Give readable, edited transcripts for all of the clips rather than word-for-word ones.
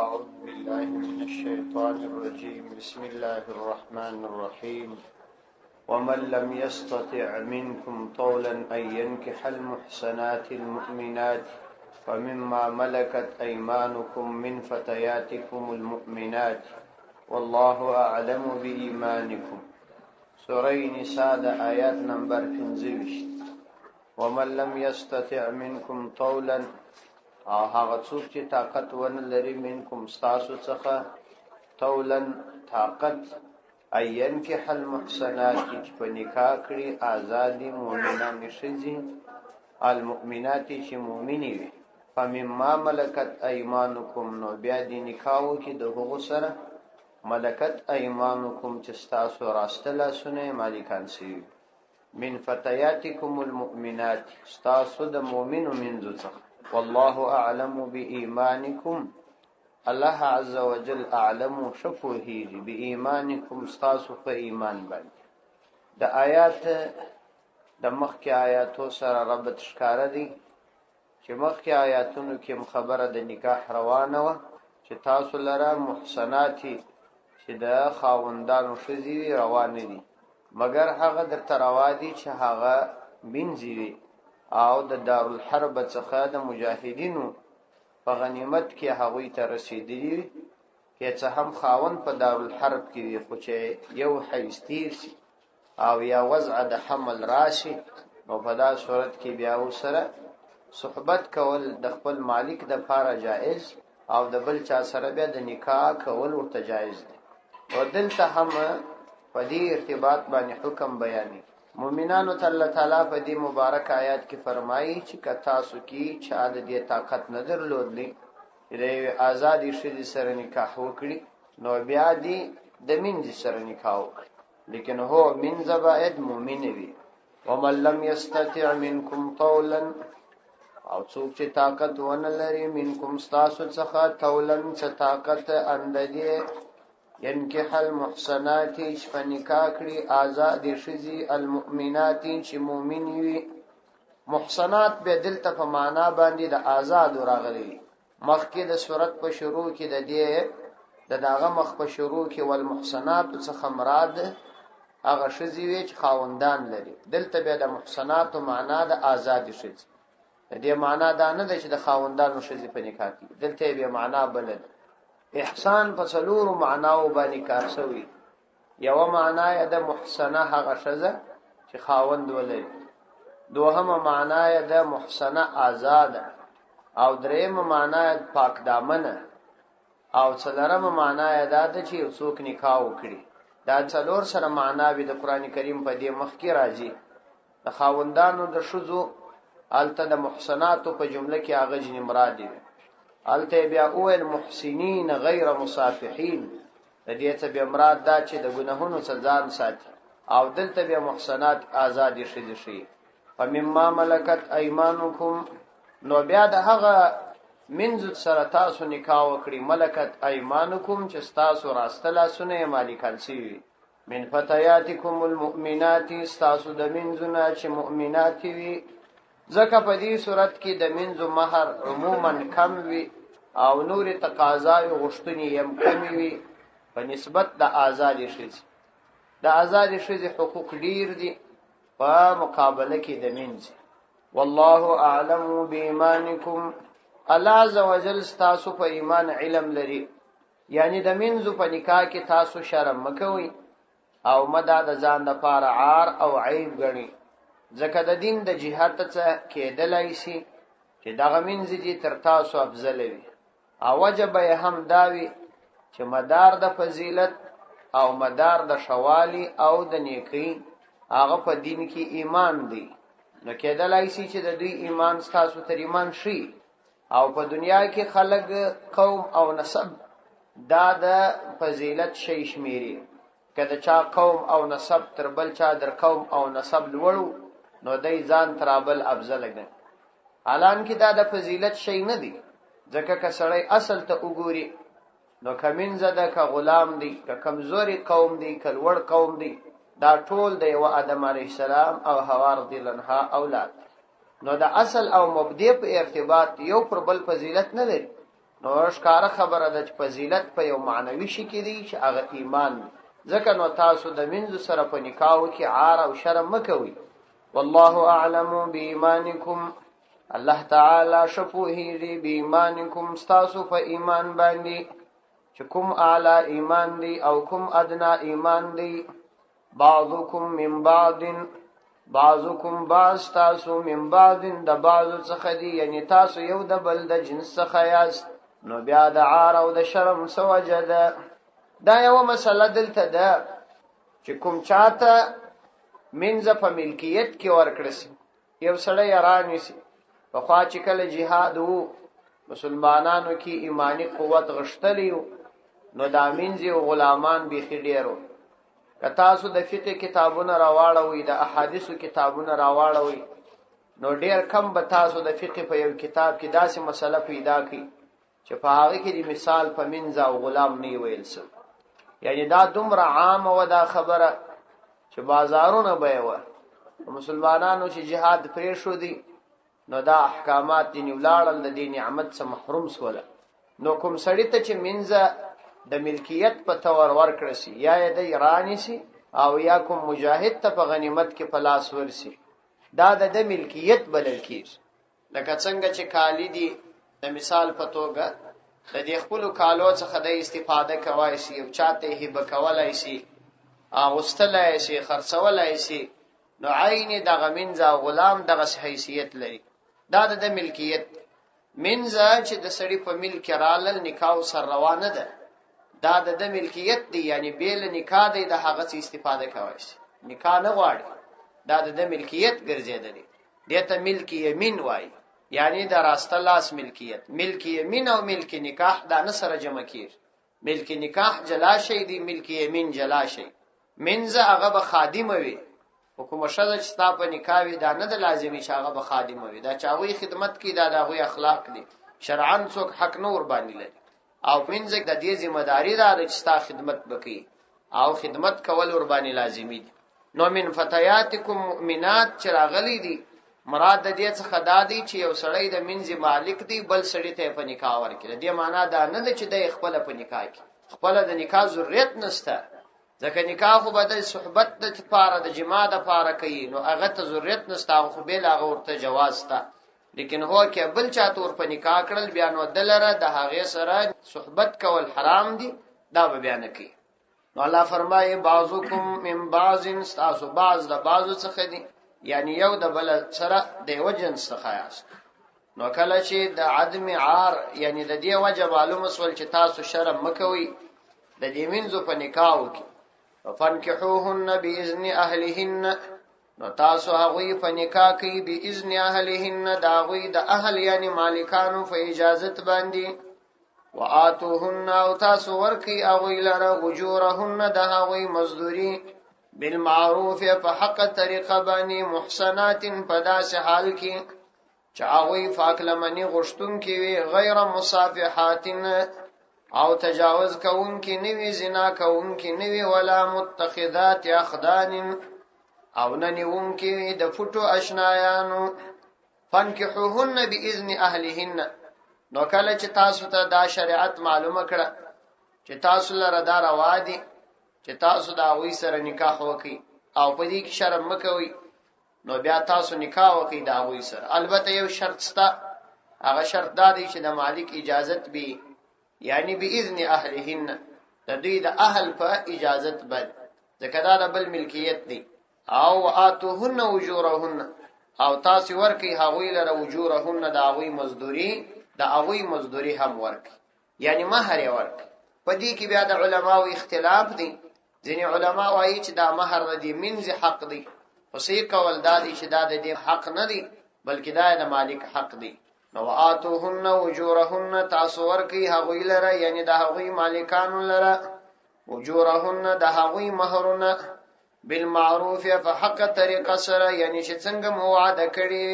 أعوذ بالله من الشيطان الرجيم بسم الله الرحمن الرحيم ومن لم يستطع منكم طولا أن ينكح المحسنات المؤمنات فمما ملكت أيمانكم من فتياتكم المؤمنات والله أعلم بإيمانكم. سورة نساء آيات نمبر 15. ومن لم يستطع منكم طولا او هغه څوک چې طاقت ونه لري منکم ستاسو څخه طولن طاقت عین کې حل محسنات چې په نکاح کړي آزادي مؤمنان ښځې المؤمنات چې مؤمنې وي فمما ملکت ایمانکم نو بیا دې نکاحو کې د هغو سره ملکت ایمانکم چې ستاسو راسته لاسونه مالکان شي من فتياتكم المؤمنات ستاسو د مؤمنو منځو څخه والله اعلم بإيمانكم الله عز وجل اعلم شفوهی بإيمانكم ستاسو په ایمان باندې د آیات د مخکې آیاتو سره ربط ښکاره دی چې مخکې آیاتونو کې خبره د نکاح روانه و چې تاسو لره محسناتی چې د خاوندانو ښځې روانه دي مگر هغه درته روا دي چې هغه بنځي وي او د دارالحرب څخه د مجاهدینو په غنیمت کې هغوی ته رسیدلی کې څه هم خاوند په دارالحرب کې وي خو چې یو حیستیر شي او یا وضع د حمل راشي نو په دا صورت کې بیا سره صحبت کول د خپل مالک د پاره جائز او د بل چا سره بیا د نکاح کول ورته جائز دي او دلته هم په دې ارتباط باندې حکم بیانې مومنانو ته الله تعالی په دې مبارک آیات کې فرمایي چې کتا سو کې چا د دې طاقت نه درلودلی د آزادی ښځې سره نکاح وکړي نو بیا دې د منځ سره نکاح وکړي لیکن هو منځ باید مؤمن وي ومن لم يستطع منكم طولا او څوک چې طاقت ونه لري منکم ستاسو څخه طولا څه طاقت انددي ينكح المحسنات شفنکا کړي آزاد ښځې المؤمنات چې مؤمن وي محسنات به دلته په معنا باندې د آزاد راغلي مخکې د صورت په شروع کې د دې دغه مخ په شروع کې والمحسنات څخه مراد هغه ښځې وي چې خاوندان لري دلته به د محسنات معنا د آزاد ښځې د دې معنا دا نه ده چې د خاوندانو ښځې په نکاح کې دلته به معنا بل احسان په څلورو معناو باندې کار شوی یو معنا یې د محسنه هغه ښځه چې خاوند ولري دوهمه معنا یې د محسنه آزاد او درېمه معنا یې پاک دامنه او څلورمه معنا یې دا چې څوک نکاح وکړي دا څلور سره معنا به د قران کریم په دې مخ کې راځي د خاوندانو د ښځو الته د محسنات په جمله کې هغه جن مراد دي الته بیا اول محسنین غیر مصافحین د دې ته بیا مراد دا چې د ګناهونو ځان ساتي او دلته بیا محسنات آزاد شي فمما ملکت ایمانکم نو بیا د هغه منځ سره تاسو نکاح وکړي ملکت ایمانکم چې تاسو راسته لاسونه مالکان شي من فتياتکم المؤمنات تاسو د منځونه چې مؤمنات وي ځکه په دې صورت کې د منځو مہر عموما کم وي او نور تقاضای غشتنی هم کم وي په نسبت د آزادی ښځې د آزادی ښځې حقوق ډیر دي په مقابله کې د منځ والله اعلم بإيمانكم الله عز وجل تاسو په ایمان علم لري یعنی د منځو په نکاح کې تاسو شرم مکوئ او مدا د ځان لپاره عار او عیب غني ځکه د دین د جهاد څخه کېدلای شي چې دغه منځ دي تر تاسو افضل وي او وجب هم داوي چې مدار د فضیلت او مدار د شوالی او د نیکی هغه په دین کې ایمان دی نو کېدلای شي چې د دوی ایمان تاسو تر ایمان شي او په دنیا کې خلق قوم او نسب دا د فضیلت شي شمیري کله چا قوم او نسب تر بل چا در قوم او نسب لوړو نو دای ځان ترابل افضل ګڼي الان کې دا د فضیلت شي نه دی ځکه که سړی اصل ته وګوري نو کمنځه د ک غلام دی ک کمزوري قوم دی ک لوړ قوم دی دا ټول د یو آدم علیه السلام او حوا رضی الله عنها اولاد نو د اصل او مبدی په ارتباط یو پر بل فضیلت نه لري نو ښکاره خبره ده چې فضیلت په یو معنوي شي کې دی چې هغه ایمان دی. ځکه نو تاسو د منځو سره په نکاحو کې عار او شرم مه کوئ. والله اعلم بإيمانكم، الله تعالی ښه پوهېږي بإيمانكم ستاسو په ایمان باندې، چې کوم اعلی ایمان دی او کوم ادنا ایمان دی. بعضکم من بعض، بعضکم بعض تاسو من بعض د بعضو څخه دی، یعنی تاسو یو د بل د جنس څخه یاست. نو بیا د عار او د شرم څه وجه ده؟ دا یوه مسله دلته ده چې کوم چاته منځه په ملکیت کې ورکړه سي، یو سړی رانیسي. پخوا چې کله جهاد و مسلمانانو کې ایمانی قوت غښتلی و، نو دا منځي او غلامان بیخي ډېر و. که تاسو د فقه کتابونه راواړوئ، د احادیثو کتابونه راواړوئ، نو ډېر کم به تاسو د فقه په یو کتاب کې داسې مسله پیدا کړئ چې په هغه کې د مثال په منځ او غلام نه ویل سو. یعنی دا دومره عامه و دا خبره چې بازارونه به یې وه. مسلمانانو چې جهاد پرېښودی نو دا احکامات ځینې ولاړل، د دې نعمت څخه محروم سوله. نو کوم سړي ته چې منځه د ملکیت په تور ورکړه سي، یا یې دی رانیسي او یا کوم مجاهد ته په غنیمت کې په لاس ورسي، دا د ملکیت بلل کېږي. لکه څنګه چې کالی دي د مثال په توګه د دې خپلو کالو څخه د استفاده کوای سي، یو چاته یې هبه کولی سي، اغوستلی سي، خرڅولی سي، نو عین دغه منځه غلام دغسې حیثیت لري. دا د ملکیت منځه چې د سړي په ملک رالل نکاح سر روانه ده، دا د ملکیت دی، یعنی بیل نکاح دی د هغه څه استفاده کوي شي، نکاح نه غواړي، دا د ملکیت ګرځېدلی. دې ته ملک یمین وایي، یعنی د راسته لاس ملکیت. ملک یمین او ملک نکاح دا نه سره جمع کېږي. ملک نکاح جلا شی دی، ملک یمین جلا شی. منځه هغه به خادمه وي. خو کومه ښځه چې ستا په نکاح وي دا نه د لازمي چې هغه به خادمه وي، دا چې هغوی خدمت کوي دا د هغوی اخلاق دي. شرعاً څوک حق نه ورباندې لري، او منځه د دې ذمهداري دا ده چې ستا خدمت به کوي او خدمت کول ورباندې لازمي دي. نو من فتياتکم مؤمنات چې راغلی دي، مراد د دې څخه دا دی چې یو سړی د منځي مالک دی، بل سړی ته په نکاح ورکړي. دې معنا دا نه ده چې د خپل په نکاح کې خپل د نکاح ضرورت نشته، ځکه نکاح خو به د صحبت د لپاره د جما د لپاره کوي، نو هغه ته ضرورت نشته، خو بیل هغه ورته جواز شته. لیکن هو کې بل چاته ور په نکاح کړل بیا نو دلره د هغې سره صحبت کول حرام دي، دا به بیا نه کوي. نو الله فرمایي بعضکم من بعض، ستاسو بعض د بعضو څخه دي، یعنی یو د بل سره د یو جنس څخه یاست. نو کله چې د عدم عار، یعنی د دې وجه معلومه سول چې تاسو شرم مه کوئ د دې منځو په نکاحو کې. فانکحوهن باذن اهلهن، نو تاسو هغوی په نکاح کوي باذن اهلهن، د هغوی د اهل یعنی مالکانو په اجازت باندې. وآتوهن، او تاسو ورکوي هغوی لره اجورهن د هغوی مزدوري، بالمعروف په حق طریقه باندې، محسنات په داسې حال کې چې هغوی پاکلمني غوښتونکي وي، غیر مصافحات او تجاوز کوونکي نه وي، زنا کوونکي نه وي، ولا متخذات اخدان او نه نیونکي د فټو اشنایانو. فانکحوهن باذن اهلهن، نو کله چې تاسو ته دا شریعت معلومه کړه چې تاسو لره دا روا دي چې تاسو د هغوی سره نکاح وکړئ او په دې کې شرم مه کوئ، نو بیا تاسو نکاح وکړئ د هغوی سره. البته یو شرط شته، هغه شرط دا دی چې د مالک اجازت وي، یعنی باذن اهلهن، د دوی د اهل په اجازت باندې، ځکه دا د بل ملکیت دی. او آتوهن اجورهن، او تاسو ورکړئ هغوی لره اجورهن د هغوی مزدوري، د هغوی مزدوري هم ورکړئ، یعنی مهر یې ورکړئ. په دې کې بیا د علماو اختلاف دی. ځینې علما وایي چې دا مهر د دې منځي حق دی، خو صحیح قول دا دی چې دا د دې حق نه دی، بلکې دا د مالک حق دی. نو آتوهن اجورهن، تاسو ورکړئ هغوی لره، یعنی د هغوی مالکانو لره اجورهن د هغوی مهرونه، بالمعروف په حق طریقه سره، یعنی چې څنګه مو وعده کړی.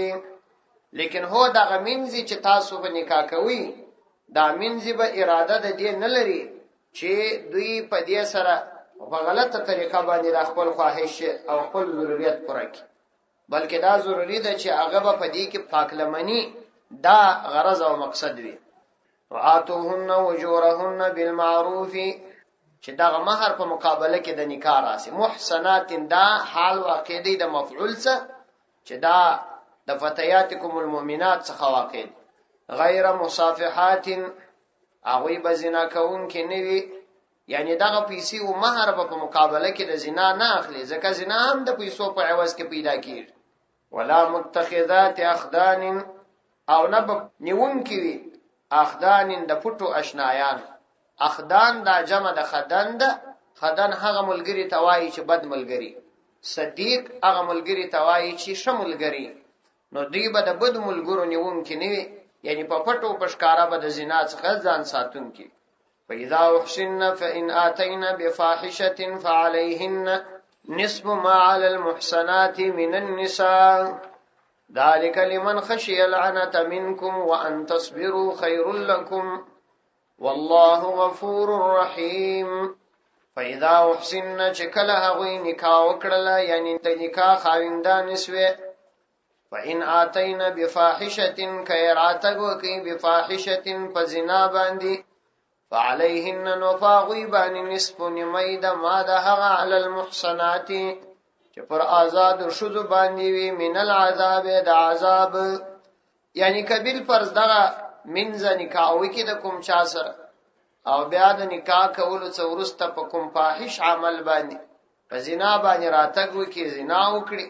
لیکن هو دغه منځي چې تاسو به نکاح کوئ، دا منځي به اراده د دې نه لري چې دوی په دې سره په غلطه طریقه باندې د خپل خواهش او خپل ضرورت پوره کړي، بلکې دا ضروری ده چې هغه به په دې کې پاکلمني دا غرض او مقصد وي. وآتوهن اجورهن بالمعروف چې دغه مہر په مقابله کې د نکاح راسي. محسنات دا حال واقع دی د مفعول څخه چې دا د فتياتکم المؤمنات څخه واقع دی. غیر مصافحات هغه به زنا کوون کې نه وي، یعنی دغه پیسې او مہر په مقابله کې د زنا نه اخلي، ځکه زنا هم د پیسو په عوض کې پیدا کیږي. ولا متخذات اخدان او نه نیون کې وي اخدان د پټو آشنایان. اخدان دا جمع د خدن ده. خدن هغه ملګری توای چې بد ملګری، صدیق هغه ملګری توای چې ښه ملګری. نو دوی به د بد ملګرو نیون کې نه وي، یعنی په پټو پښکارا به د زنا څخه ځان ساتون کې. فإذا أحسن فإن آتين بفاحشة فعليهن نصف ما على المحسنات من النساء ذلك لمن خشي العنة منكم وأن تصبروا خير لكم والله غفور رحيم. فإذا أحسن چکل هغوی نکاح وکړله، یعنی ته نکاح خاوندان نسوه. فإن آتين بفاحشة كيراتق وكي بفاحشة فزنا باندي فعليهن نفاغوی بانی نصف نمید ما دهغا على المحسنات چه پر آزاد شدو باندی وی من العذاب دا عذاب، یعنی کبیل فرض دغا منز نکاحوی کی دا کم چا سر او بیا د نکاح کولو څورسته په کوم فاحش عمل باندې په زنا باندې راتګ وکي، زنا وکړي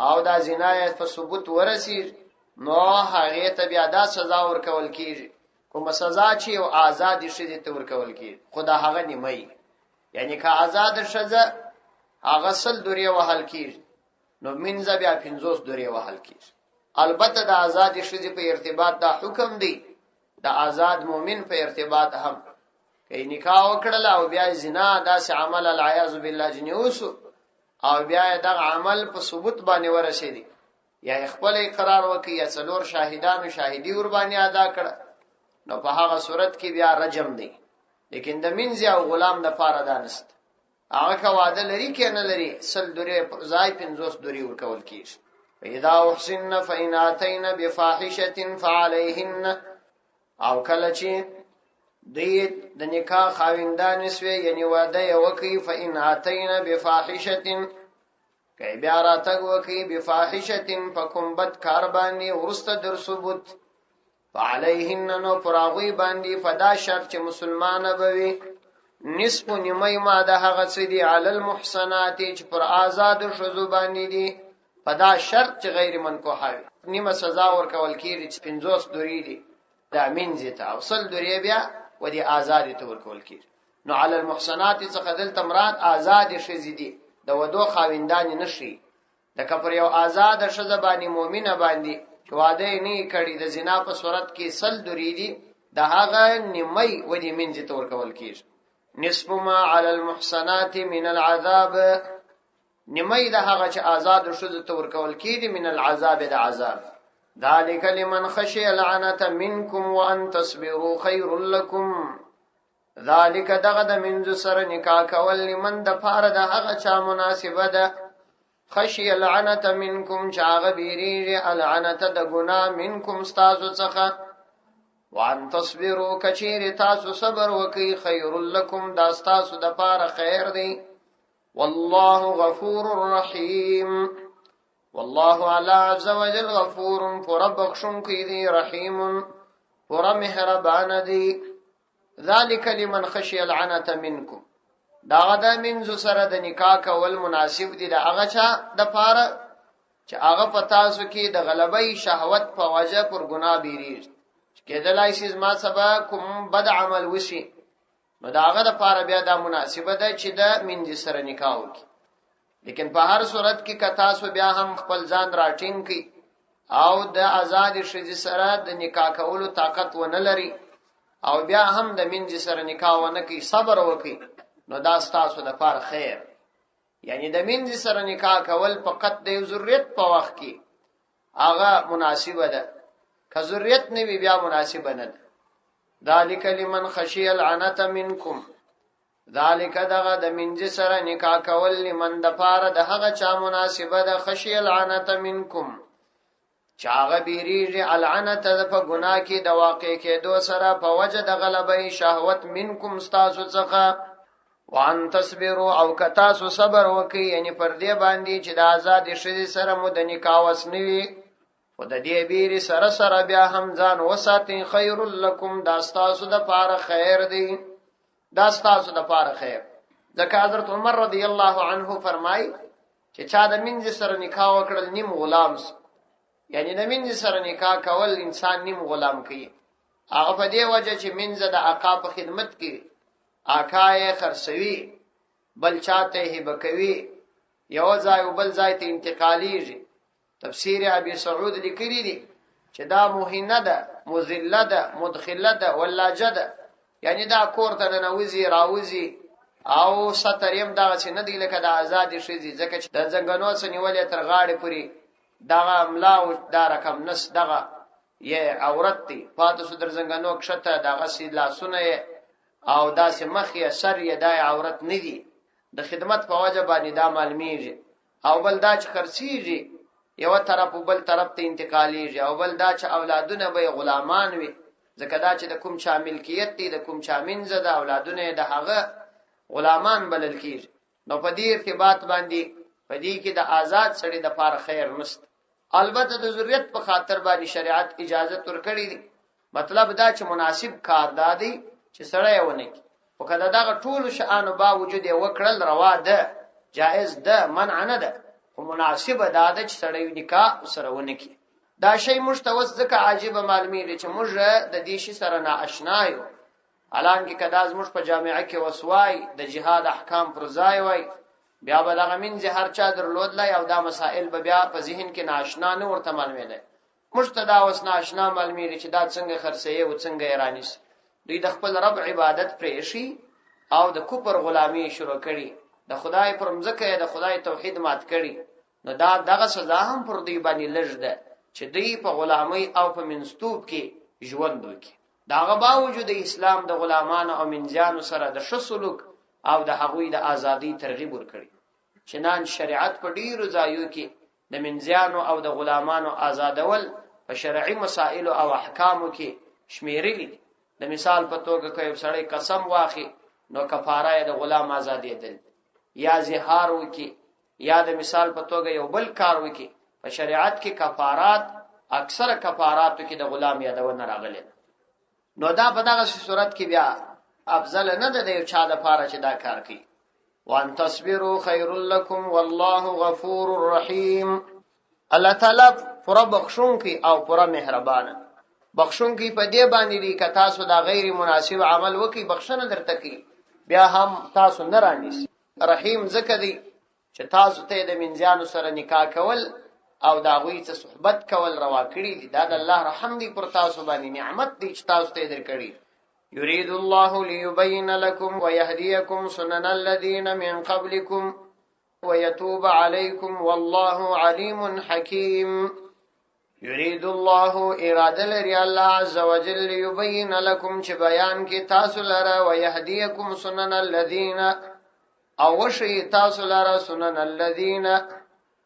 او دا زنا یې په ثبوت ورسیر، نو هغه ته بیا دا سزا ورکول کیږي. کوم سزا چې او آزاد شې ته ورکول کیږي، خدا هغه نیمه، یعنی که آزاد شزه هغه سل دوری وهل کیږي، نو منځ بیا 50 دوری وهل کیږي. البته د آزاد شې په ارتباط دا حکم دی، د آزاد مؤمن په ارتباط هم کای نکاح وکړل او بیا زنا داسې عمل العیاذ بالله جنوسو او بیا دغه عمل په ثبوت باندې ورسېدي، یا خپل اقرار وکي یا څلور شاهدانو شاهدی ور باندې ادا کړ، نو په هغه صورت کې بیا رجم دی. لیکن د منځ او غلام د پاره دانست هغه کا وعده لري کې نه لري، سل دوری ځای 50 دوری ورکول کیږي. فإذا أحسن فإن آتين بفاحشة فعليهن او کله چې دی د نکاح خاوندان سوی، یعنی وعده یې وکي، فإن آتين بفاحشة کای بیا راتګ وکي بفاحشة فکم بد کار باندې ورسته در ثبوت، فعليهن نو پراغوی باندې فدا شرط چې مسلمانه بوي نصف نیمه ما ده هغه څه دی علی المحسنات چې پر آزاد شذو باندې دي، فدا شرط چې غیر منکوحه نیمه سزا ورکول کیږي چې 50 دوری دي دا منځته او سل دوری بیا ودي آزاد ته ورکول کیږي. نو علی المحسنات څخه دلته مراد آزاد شذې دي، د ودو خاوندان نشي، د کفر یو آزاد شذ باندې مؤمنه باندې چې واده نه کړي د زنا په صورت کې سل دوری دي، د هغه نیمه ودي منځته ورکول کیږي. نصف ما على المحسنات من العذاب، نیمه د هغه چې آزاد شذ ته ورکول کیږي من العذاب د عذاب. ذلك لمن خشي العنة منكم وأن تصبروا خير لكم. ذلك دغه د منځ سره نکاح کول لمن د پاره د هغه چا مناسبه ده خشي العنة منكم چې هغه بیریږي العنة د ګناه منکم ستاسو څخه، وان تصبروا کچیر تاسو صبر وکي خير لكم دا ستاسو د پاره خیر دی. والله غفور رحيم. والله على عز وجل غفور فربخشن کی دی رحیم پر مهربان دی. ذلك لمن خشي العنة منكم، دا غدا منځ سره د نکاح کول مناسب دي د هغه چا د پاره چې هغه پتاسو کې د غلبې شهوت په وجه پر ګناه بیریږي، کېدلای شي ما سبا کوم بد عمل وشي، نو دا هغه د پاره بیا دا مناسبه ده چې د منځ سره نکاح وکړي. لیکن په هر صورت کې کتا سو بیا هم خپل ځان راټینګ کی او د آزاد شذ سره د نکاح کولو طاقت ونه لري او بیا هم د منځ سره نکاح ونه کی، صبر وکي، نو دا ستاسو د پاره خیر. یعنی د منځ سره نکاح کول فقط د ضرورت په وخت کې هغه مناسبه ده، که ضرورت نه وي بیا مناسبه نه ده. ذالک لمن خشی العنة منکم، ذالک دغه د منځ سره نکاح کول لمن د پاره د هغه چا مناسبه ده خشی العنة منکم چاغه بیریږي العنت په ګناه کې د واقع کېدو سره په وجه د غلبې شهوت منکم استاسو څخه وان تصبروا او کتاسو صبر وکي یعنی پر دې باندې چې د آزاد شې سره مو د نکاح وسنوي او د دې بیري سره سره بیا هم ځان وساتئ خیر لکم دا استاسو د پاره خیر دی دا استاسو د پاره خیر ځکه حضرت عمر رضی الله عنه فرمای چې چا د منځ سره نکاح وکړل نیم غلام یعنی د منځ سره نکاح کول انسان نیم غلام کوي هغه په دې وجه چې منځ د آقا په خدمت کې آقا یې خرڅوي بل چاته هبه کوي یو ځای او بل ځای ته انتقالیږي تفسیر ابي سعود لیکلی دی چې دا موهنه ده مذله ده مدخله ده ولاجه ده یعنی دا کور ته ننوځي راوځي او ستریم دا چې نه دی لکه د آزاد شي ځکه چې د زنګنو سنولې تر غاړې پوری دغه املا او دا رقم نس دغه یې عورت دی پاتې سو در زنګنو کښته دغه سي لاسونه او داسې مخ یې سر یې د عورت نه دی د خدمت په وجه باندې دا معلومیږي او بل دا چې خرڅيږي یو طرف او بل طرف ته انتقالیږي او بل دا چې اولادونه به غلامان وي ځکه دا چې د کوم چا ملکیت دی د کوم چا منځ د اولادونه د هغه غلامان بلل کیږي نو په دې ارتباط باندې په دې کې د آزاد سړي د پاره خیر نشته البته د ضرورت په خاطر باندې شریعت اجازه ورکړي دي مطلب دا چې مناسب کار دادي چې سړی ونه کی او کله دا ټول شانو باوجود یې وکړل روا ده جائز ده منع نه ده خو مناسب ده چې سړی نکاح سره ونه کی دا شی مشتوس ځکه عجیب معلومیږي چې موږ د دې شی سره ناآشنا یو الان کې کدا زموږ په جامعه کې وسوای د جهاد احکام پر ځای وای بیا بلغه من زهر چا درلودلای او دا مسائل به بیا په ذهن کې ناآشنا نه ورته معلومېده مشتدا وس ناآشنا معلومیږي چې دا څنګه خرڅي او څنګه ایرانیس دوی د خپل رب عبادت پرېشي او د کوپر غلامی شروع کړي د خدای پر مځکه د خدای توحید مات کړي نو دا دغه سزا هم پر دوی باندې لږ ده چې دوی په غلامی او په منستوب کې ژوند وکړي داغه باوجود د اسلام د غلامانو او منځانو سره د ښه سلوک او د هغوی د ازادي ترغیب ورکړي چې نن شریعت په ډیرو ځایو کې د منځانو او د غلامانو آزادول په شرعي مسائل او احکامو کې شمیرلي دي د مثال په توګه کوي سړی قسم واخی نو کفاره د غلام آزادي دي یا زهار وکي یا د مثال په توګه یو بل کار وکي په شریعت کې کفارات اکثر کفاراتو کې د غلام یادونه راغلي نو دا په دغه صورت کې بیا افضل نه ده یو چا د پاره چې دا کار کوي وان تصبروا خير لكم والله غفور رحيم الله تعالی پر بخښون کی او پر مهربان بخښون کی په دې باندې دی ک تاسو دا غیر مناسب عمل وکي بخښنه درته کی بیا هم تاسو نه رانیسی رحیم زکه دی چې تاسو ته د منځانو سره نکاح کول او دا غوی ته صحبت کول روا کړی دي دا د الله رحم دی پر تاسو باندې نعمت دی چې تاسو ته درکړي يريد الله ليبين لكم ويهديكم سنن الذين من قبلكم ويتوب عليكم والله عليم حكيم يريد الله اراده لري الله عز وجل ليبين لكم چې بیان کې تاسو لره ويهديكم سنن الذين او وشي تاسو لره سنن الذين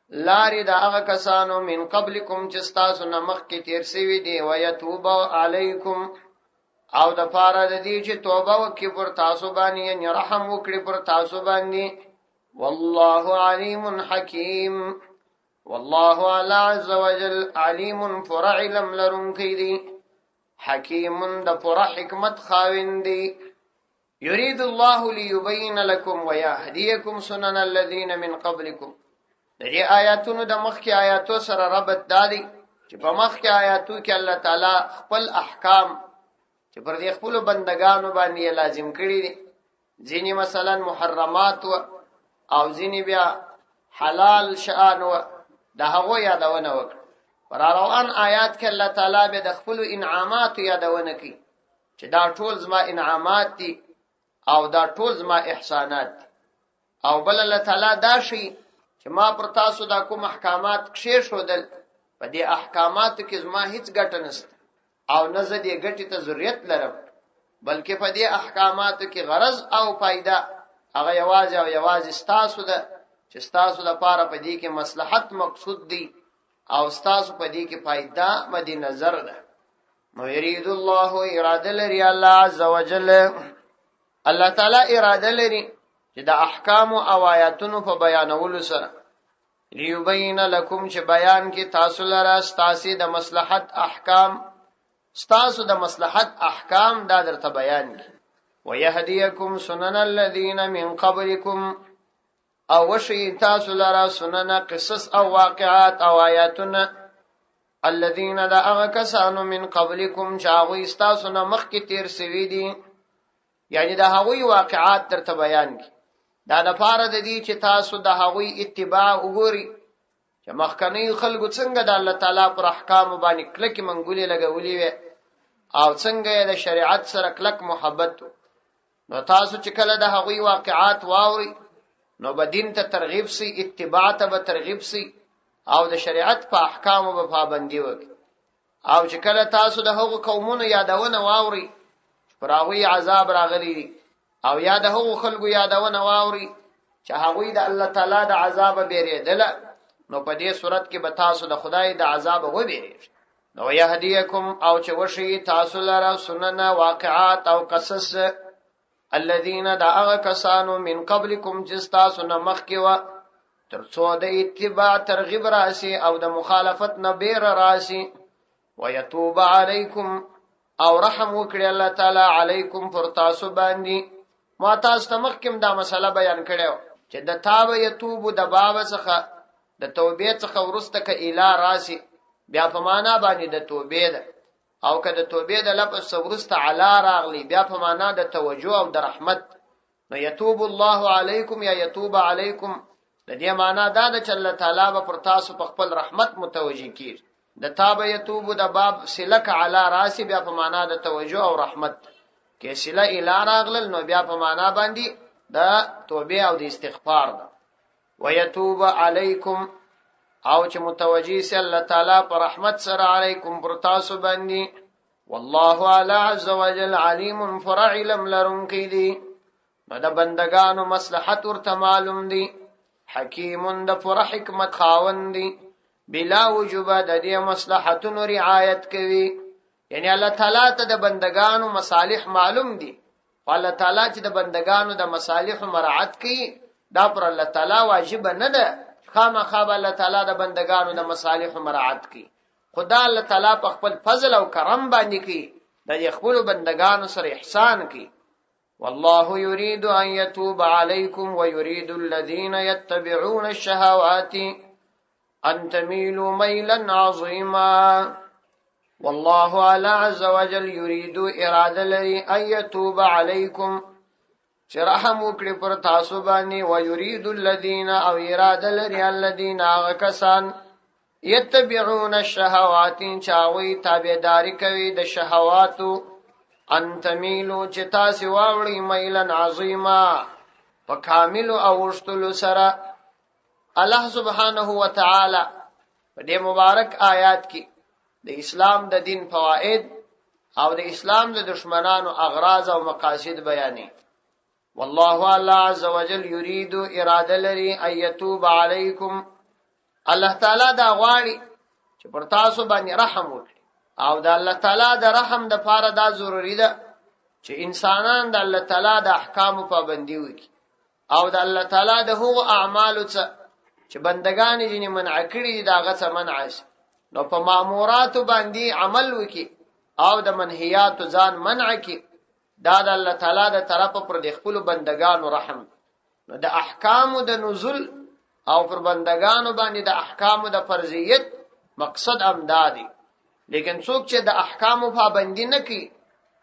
لاري دا هغه کسانو من قبلكم چې تاسو نه مخکې تیر شوي دي ويتوب عليكم او د پاره د دې چې توبه وکړي پر تاسو باندې یعنی رحم وکړي پر تاسو باندې والله علیم حکیم والله على عز وجل علیم فرع علم لرونکی دی حکیم د پر حکمت خاوند دی يريد الله ليبين لكم ويهديكم سنن الذين من قبلكم دغه آیاتونو د مخکې آیاتو سره ربط دادي چې په مخکې آیاتو کې الله تعالی خپل احکام چې پر دې خپل بندگانو باندې لازم کړی دي ځینې مثلا محرمات او ځینې بیا حلال شان او د هغه یادونه وکړه پر روان آیات کې الله تعالی به د خپل انعامات یادونه کوي چې دا ټول زما انعامات دي او دا ټول زما احسانات دي او بل الله تعالی دا شي چې ما پر تاسو دا کوم احکامات کښې شودل په دې احکاماتو کې زما هیڅ ګټه نشته او نه زه دې ګټې ته ضرورت لرم بلکې په دې احکاماتو کې غرض او فائدہ هغه یوازې او یوازې ستاسو ده چې ستاسو لپاره په دې کې مصلحت مقصود دی او ستاسو په دې کې فائدہ مد نظر ده. نو یرید الله اراده لري الله عز وجل، الله تعالی اراده لري چې د احکام او آیاتونو په بیانولو سره لیبین لکم چې بیان کې تاسو لره ستاسو د مصلحت احکام، ستاسو د مصلحت احکام دا درته بیان کی. ويهديكم سنن الذين من قبلكم او وشي تاسو لرا سنن قصص او واقعات او آیاتنا الذين دا اغا کسانو من قبلكم چاغوی ستاسو نه مخکې تیر سوي دي، یعنی دا هغوی واقعات درته بیان کی. دا د پاره د دې چې تاسو د هغوی اتباع وګوري چې مخکنی خلکو څنګه د الله تعالی پر احکام باندې کلک منګولې لګولې وي او څنګه د شریعت سره کلک محبت. نو تاسو چې کله د هغوی واقعات واوري نو به دین ته ترغیب سي، اتباع ته به ترغیب سي او د شریعت په احکامو به پابندي وکړي. او چې کله تاسو د هغو قومونو یادونه واوري پر هغوی عذاب راغلی دي او یا د هغو خلکو یادونه واوري چې هغوی د الله تعالی د عذاب بیریدله، نو په دې صورت کې به تاسو د خدای د عذاب وبېریږئ. نو یهدیکم او چې وشي تاسو لره سنن واقعات او قصص الذين دا اغا کسانو من قبلكم جستاسو نمخکی و ترڅو د اتباع ترغیب راسی او د مخالفت نبیر راسی. ويتوب علیکم او رحم وکړي الله تعالی علیکم پر تاسو باندې. ما تاسو ته مخکم دا مسله بیان کړو چې د تاب یتوب د باب څخه د توبې څخه ورسته ک اله راسی بیا په معنا باندې د توبې ده، او که د توبې د لفظ ورسته علا راغلی بیا په معنا د توجه او د رحمت. نو یتوب الله علیکم یا یتوب علیکم د دې معنا دا ده چې الله تعالی به پر تاسو په خپل رحمت متوجه کیږي. د تاب یتوب د باب سلک علا راسی بیا په معنا د توجه او رحمت کې سله اله راغلل نو بیا په معنا باندې د توبې او د استغفار ده. ويتوب علیکم او چې متوجی سي الله تعالی پر رحمت سره علیکم پر تاسو باندې. والله علی عز وجل علیم فرعلم لرونکی دی، نو د بندگانو مصلحت ورته معلوم دی، حکیم د پر حکمت خاوند دی، بلا وجوب د دې مصلحتونو رعایت کوي. یعنی الله تعالی ته د بندگانو مصالح معلوم دي، الله تعالی چې د بندگانو د مصالح مراعات کوي دا پر الله تعالی واجب نه ده خامخا الله تعالی د بندگانو د مصالح مراعات کوي. خدا الله تعالی په خپل فضل او کرم باندې کوي د خپل بندگانو سره احسان کوي. والله يريد ان يتوب عليكم ويريد الذين يتبعون الشهوات ان تميلوا ميلا عظيما. والله على عز وجل يريد اراده لري ان يتوب عليكم چې رحم وکړي پر تاسو باندې. ويريد الذين او اراده لري الذين کسان يتبعون الشهوات چاوي تابعداري کوي د شهواتو ان تميلوا چې تاسو واوړي ميلن عظيما په کامل او ورستلو سره. الله سبحانه وتعالى په دې مبارک آیات کې د اسلام د دین فواید او د اسلام د دشمنانو اغراض او مقاصد بیانې. والله الله عز وجل يريد اراده لري ان يتوب عليكم، الله تعالی دا غواړي چې پر تاسو باندې رحم وکړي او د الله تعالی د رحم د پاره دا ضروری ده چې انسانان د الله تعالی د احکام پابندي وکړي او د الله تعالی د هغو اعمالو څخه چې بندگان یې منع کړي داغه څخه منع شي. نو په مامورات باندې عمل وکړي او د منهیات ځان منع کړي. دا د الله تعالی د طرفه پر د خپل بندگانو رحم. نو د احکام د نزول او پر بندگانو باندې د احکام د فرضیت مقصد امدادي. لیکن څوک چې د احکام پابندي نه کوي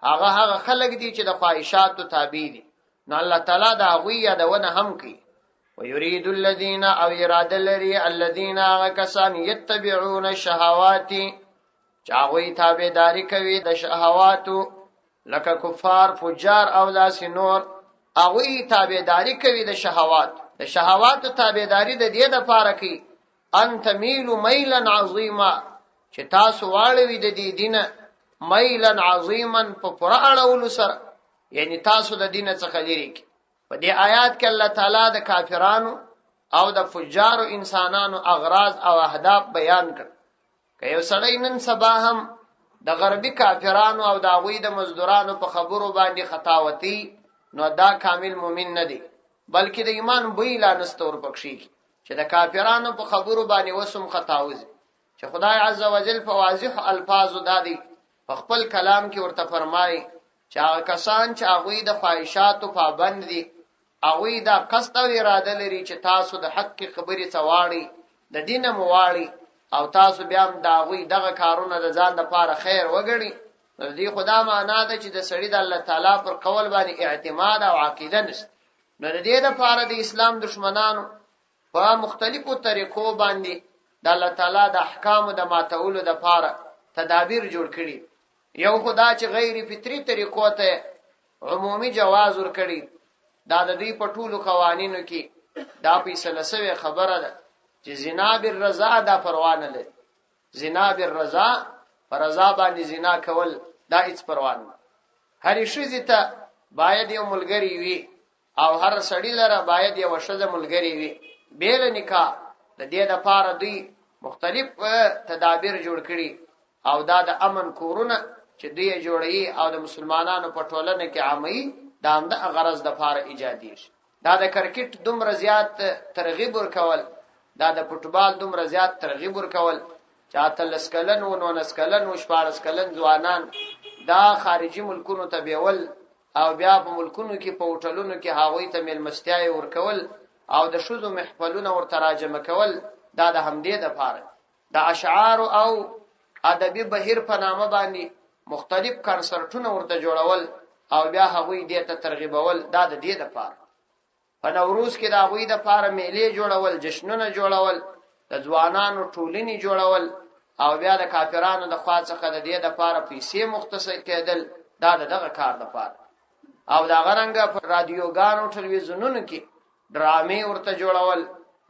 هغه خلک دي چې د خواهشاتو تابع دي، نو الله تعالی دا غوي یادونه هم کوي. ويريد الذين او اراده لري الذين كسان يتبعون الشهوات چاوي تابعداري کوي د شهواتو لکه کفار فجار او داسې نور هغوی تابعداري کوي د شهوات. د شهواتو تابعداري د دې لپاره کوي ان تميلوا ميلا عظيما چې تاسو واړوي د دې دین ميلا عظيما په پوره اړولو سره، یعنی تاسو د دین څخه لري. په دې آیات کې الله تعالی د کافرانو او د فجار انسانانو اغراض او اهداف بیان کړ. که یو سړی نن سبا هم د غربي کافرانو او د هغوی د مزدورانو په خبرو باندې خطاوتي، نو دا کامل مؤمن نه دی، بلکې د ایمان بوی لا نسته ورپکښې کی چې د کافرانو په خبرو باندې وسم خطاوځي. چې خدای عز وجل په واضح الفاظو دادی په خپل کلام کې ورته فرمایي چې هغه کسان چې هغوی د خواهشاتو پابند دي، هغوی دا قصد او اراده لري چې تاسو د حق خبرې څه واړئ، د دینه مو واړئ، او تاسو بیا هم د هغوی دغه کارونه د ځان دپاره خیر وګڼئ. نو د دې خو دا معنا ده چې د سړي د الله تعالی پر قول باندې اعتماد او عقیده نشته. نو د دې دپاره د اسلام دشمنانو په مختلفو طریقو باندې د الله تعالی د احکامو د ماتولو دپاره تدابیر جوړ کړي. یو خدا چې غیر فطري طریقو ته عمومي جواز ورکړي، دا د دوی په ټولو قوانینو کې دا فیصله سوې خبره ده چې زنا بالرضا دا پروا نه لري. زنا بالرضا، په رضا باندې زنا کول دا هیڅ پروا نه. هرې ښځې ته باید یو ملګری وي او هر سړي لره باید یو ښځه ملګری وي بېله نکاح. د دې دپاره دوی مختلف تدابیر جوړ کړي او دا د امن کورونه چې دوی جوړوي او د مسلمانانو په ټولنه کې عاموي، دا هم د غرض دپاره ایجادي شي. دا د کرکټ دومره زیات ترغیب ورکول، دا د فوټبال دومره زیات ترغیب ورکول چې 18 کلن و 19 کلن و 14 کلن ځوانان دا خارجي ملکونو ته بیول او بیا په ملکونو کې په هوټلونو کې هغوی ته میلمستیاوې ورکول او د ښځو محفلونه ورته راجمع کول، دا د همدې دپاره د اشعارو او ادبي بهیر په نامه باندې مختلف کنسرټونه ورته جوړول او بیا هغوی دې ته ترغیبول، دا د دې دپاره. په نوروز کې د هغوی دپاره میلې جوړول، جشنونه جوړول، د ځوانانو ټولنې جوړول او بیا د کافرانو د خوا څخه د دې دپاره پیسې مختص کېدل، دا د دغه کار دپاره. او د هغه رنګه په رادیوګانو ټلویزیونونو کې ډرامې ورته جوړول،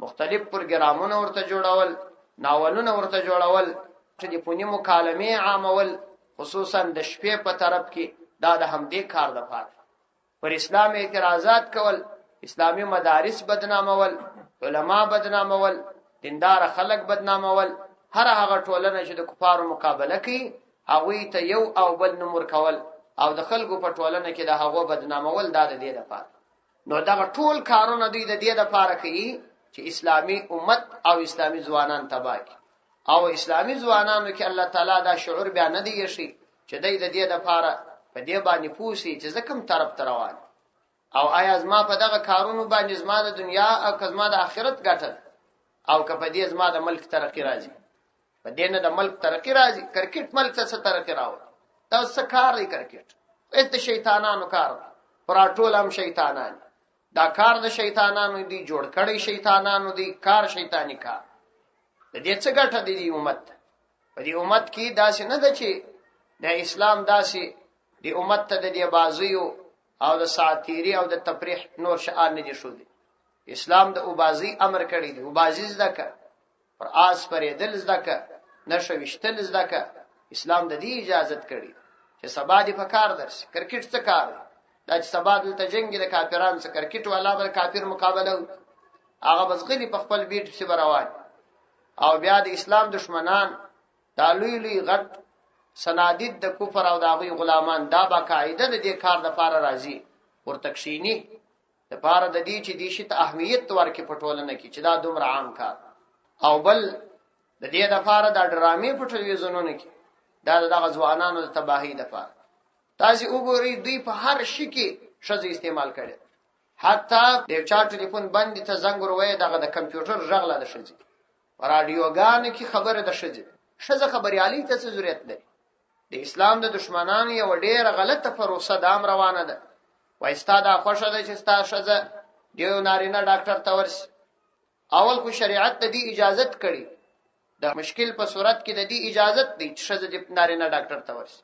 مختلف پروګرامونه ورته جوړول، ناولونه ورته جوړول، ټلیفوني مکالمې عامول، خصوصا د شپې په طرف کې، دا د همدې کار دپاره. پر اسلام اعتراضات کول، اسلامی مدارس بدنامول، علما بدنامول، دیندار خلق بدنامول، هر هغه ټولنه چې د کفارو مقابله کوي هغوی ته یو او بل نوم ورکول او د خلکو په ټولنه کې د هغو بدنامول، دا د دې دپاره. نو دغه ټول کارونه دوی د دې دپاره کوي چې اسلامي امت او اسلامي ځوانان تباه کړي. او اسلامي ځوانانو کې الله تعالی دا شعور بیا نه دی ایښی چې دوی د دې دپاره په دې باندې پوه شي چې زه کوم طرف ته روان او آیا زما په دغه کارونو باندې زما د دنیا او که زما د آخرت ګټه او که په دې زما د ملک ترقي راځي. په دې نه د ملک ترقي راځي. کرکټ ملک ته څه ترقي راوړي؟ دا څه کار دی کرکټ؟ هېڅ د شیطانانو کار دی. پراټول هم شیطانان، دا کار د شیطانانو دی، جوړ کړی شیطانانو دی، کار شیطانی کار. د دې څه ګټه دی امت؟ په دې امت کې داسې نه ده چې د اسلام داسې د امت ته د دې بازیو او د ساعتیری او د تفریح نور شعار نه دي ښودي. اسلام د اوبازي امر کړی دی. اوبازي زده که، پر آس پرېدل زده که، نښه ویشتل زده که. اسلام د دې اجازت کړی چې سبا دې په کار درسي. کرکټ څه کار دی؟ دا چې سبا دلته جنګ د کافرانو څخه کرکټ والا به کافر مقابله وکړي، هغه بس غلي په خپل بیټ پسې به روان. او بیا د اسلام دشمنان دا لوی لوی غټ سنادید د کفر او د هغوی غلامان دا باقاعده د دې کار دپاره راځي، ورته کښېني دپاره د دې چې دې شي ته اهمیت ورکړي په ټولنه کې چې دا دومره عام کار. او بل د دې دپاره دا ډرامې په ټلویزیونونو کې دا د دغه ځوانانو د تباهۍ دپاره. تاسې وګورئ دوی په هر شي کې ښځې استعمال کړي. حتی د یو چا ټلیفون بند ته زنګ ورویې دغه د کمپیوټر غږ لا د ښځې، په راډیوګانو کې خبره د ښځې. ښځه خبریالۍ ته څه ضرورت لري؟ د اسلام د دشمنانو یوه ډېره غلطه پروسه دا هم روانه ده. وایي ستا دا خوښه ده چې ستا ښځه د یو نارینه ډاکټر ته ورسي. اول خو شریعت د دې اجازت کړي، د مشکل په صورت کې د دې اجازت دی چې ښځه د نارینه ډاکټر ته ورسي،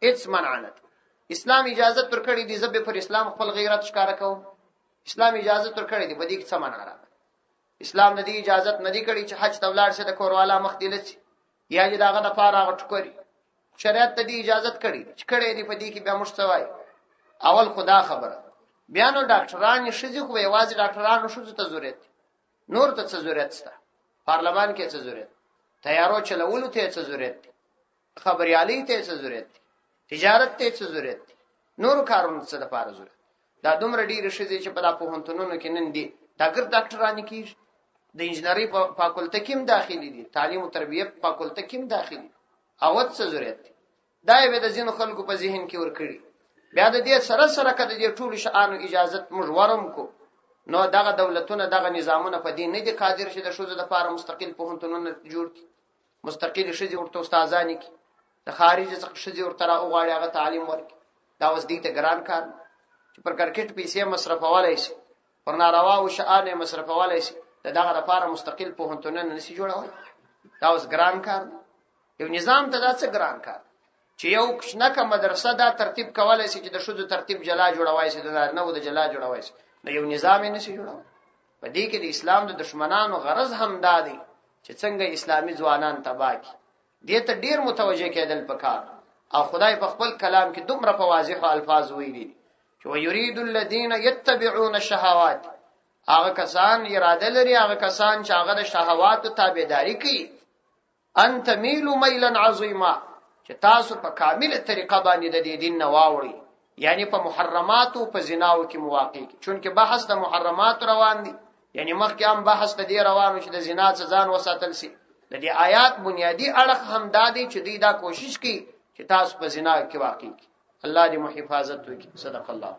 هېڅ منع نه ده. اسلام اجازت ورکړی دی. زه به پر اسلام خپل غیرت ښکاره کوم. اسلام اجازت ورکړی دی، په دې کې څه منع راغله؟ اسلام د دې اجازت نه دی کړی چې حج ته ولاړ شي د کور والا مخ دې لڅي یا چې د هغه دپاره هغه ټوکري. شریعت ته دې اجازت کړی چې کړی دی، په دې کې بیا موږ څه وایو؟ اول خدا خبره. بیا نو ډاکټران ښځې خو به یوازې ډاکټرانو ښځو ته ضرورت دی. نور ته څه ضرورت شته؟ پارلمان کې څه ضرورت؟ تیارو چلولو ته څه ضرورت دی؟ خبريالي ته څه ضرورت دی؟ تجارت ته څه ضرورت دی؟ نور کارونه څه لپاره ضرورت؟ دا دومره ډیر شي چې په پوهنتونونو کې نن دي ډاکټران کیږي، د انجنیری په فاکولټه کې هم داخلي دي، تعلیم او تربیه په فاکولټه کې هم داخلي دي. او څه ضرورت دی؟ دا به د ځینو خلکو په ذهن کې ورکړي. بیا د دې سره سره کده دې ټول شانو اجازه موږ ورم کو، نو دغه دولتونه دغه نظامونه په دې نه دي قادر چې د شوزه د لپاره مستقل پوهنتونونه جوړ کړي، مستقل شې ورته استادان کې د خارج څخه شې ورته راوغاړي هغه تعلیم ورکړي. دا اوس دې ته ګران کار چې پر کرکټ پیسې مصرفولای شي، پر ناروا او شان مصرفولای شي، دغه لپاره مستقل پوهنتونونه نشي جوړول. دا اوس ګران کار دی. یو نظام ته دا څه ګران کار چې یو کښنه مدرسه دا ترتیب کولای شي چې د شوزو ترتیب جلا جوړوي شي، د نارینه د جلا جوړوي شي، نو یو نظام یې نشي جوړول. په دې کې د اسلام د دشمنانو غرض هم دا دی چې څنګه اسلامي ځوانان تباہ کړي. دې ته ډیر متوجه کېدل پکار، او خدای په خپل کلام کې دومره په واضح الفاظ ویلي چې ويريد الذين يتبعون الشهوات، هغه کسان اراده لري، هغه کسان چې هغه د شهوات تابعداري کوي، ان تميلوا ميلا عظيما، چې تاسو په کامله طریقه باندې د دې دین نه واوړي، یعنی په محرمات او په زناو کې مواقع کی. چونکه بحث د محرمات روان دي، یعنی مخکې هم بحث د دې روانو چې د زنا ځان وساتل شي. د دې آیات بنیادی اړخ هم دادی چې دوی دا کوشش کوي چې تاسو په زنا کې واقع کی. الله دې مو حفاظت وکړي. صدق الله.